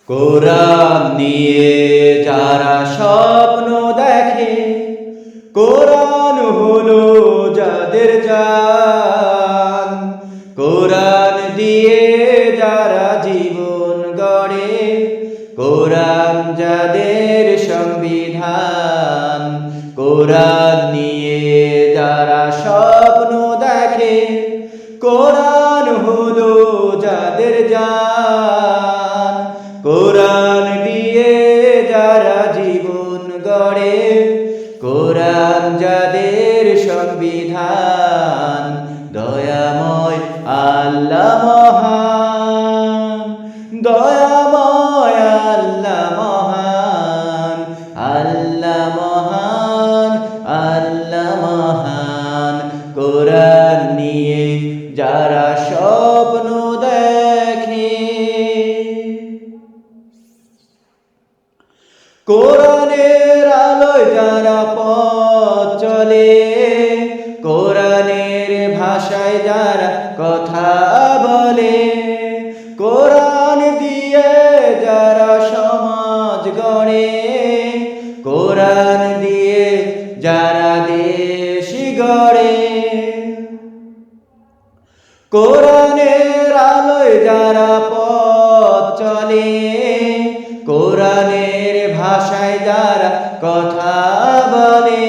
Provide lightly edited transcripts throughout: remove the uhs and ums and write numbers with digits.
কোরআন নিয়ে যারা স্বপ্ন দেখে, কোরআন হলো যাদের জান। কোরআন দিয়ে যারা জীবন গড়ে, কোরআন যাদের সংবিধান। কোরআন নিয়ে যারা স্বপ্ন দেখে, কোরআন হলো যাদের জান। কোরআন দিয়ে যারা জীবন গড়ে, কোরআন যাদের সংবিধান। দয়াময় আল্লাহ মহান, দয়াময় আল্লাহ মহান, আল্লাহ মহান, আল্লাহ মহান। কোরআন নিয়ে যারা স্বপ্ন দেখে, কোরআনের আলোয় যারা পথ চলে, কোরআনের ভাষায় যারা কথা বলে, কোরআন দিয়ে যারা সমাজ গড়ে, কোরআন দিয়ে যারা দেশ গড়ে। কোরআনের আলোয় যারা পথ চলে, কোরআনের ভাষায় যারা কথা বলে,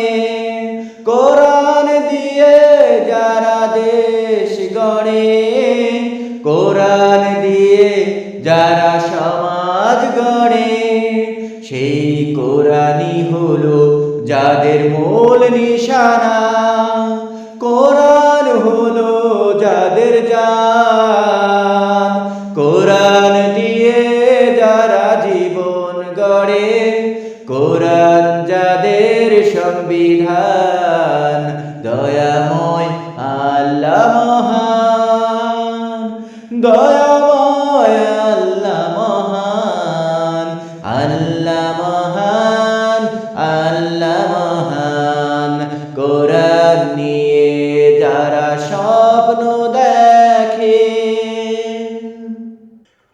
কোরআন দিয়ে যারা দেশ গড়ে, কোরআন দিয়ে যারা সমাজ গড়ে, সেই কোরআনই হলো যাদের মূল নিশানা। কোরআন হলো যাদের জান। কোরআন দিয়ে যারা জীবন গড়ে, কোরআন যাদের সংবিধান। দয়াময় আল্লাহ মহান, দয়াময় আল্লাহ মহান, আল্লাহ মহান, আল্লাহ মহান। কোরআন নিয়ে যারা স্বপ্ন দেখে,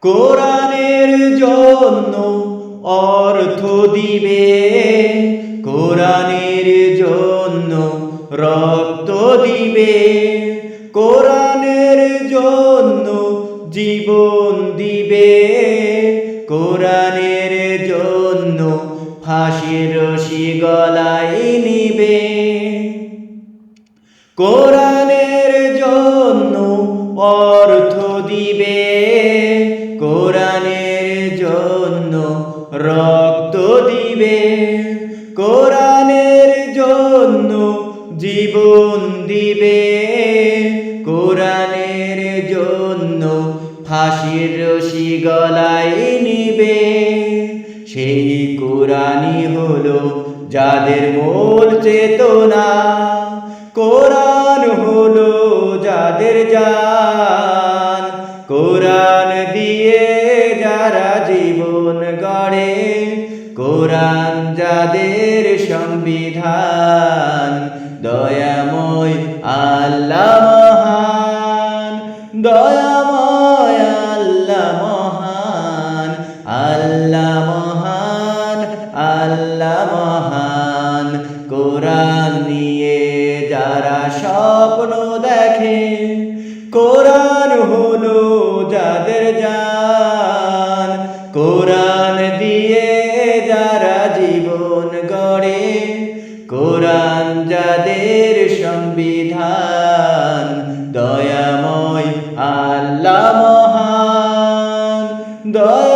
কোরআনের জন্য অর্থ দিবে, কোরআনের জন্য রক্ত দিবে, কোরআনের জন্য জীবন দিবে, কোরআনের জন্য ফাঁসির রশি গলায় নিবে। কোরআনের জন্য অর্থ দিবে, কোরআনের জন্য রক্ত দিবে, কোরআনের জন্য জীবন দিবে, কোরআনের জন্য ফাঁসির রশি গলায় নিবে। সেই কোরআনই হলো যাদের মূল চেতনা, কোরআন হলো যাদের জান। কোরআন দিয়ে যারা জীবন গড়ে, কোরআন যাদের সংবিধান। দয়াময় আল্লাহ মহান, দয়াময় আল্লাহ মহান, আল্লাহ মহান, আল্লাহ মহান। কোরআন নিয়ে যারা স্বপ্ন দেখে, কোরআন হলো যাদের জান। কোরআন দিয়ে যারা জীবন গড়ে, কোরআন যাদের সংবিধান। দয়াময় আল্লাহ মহান, দয়া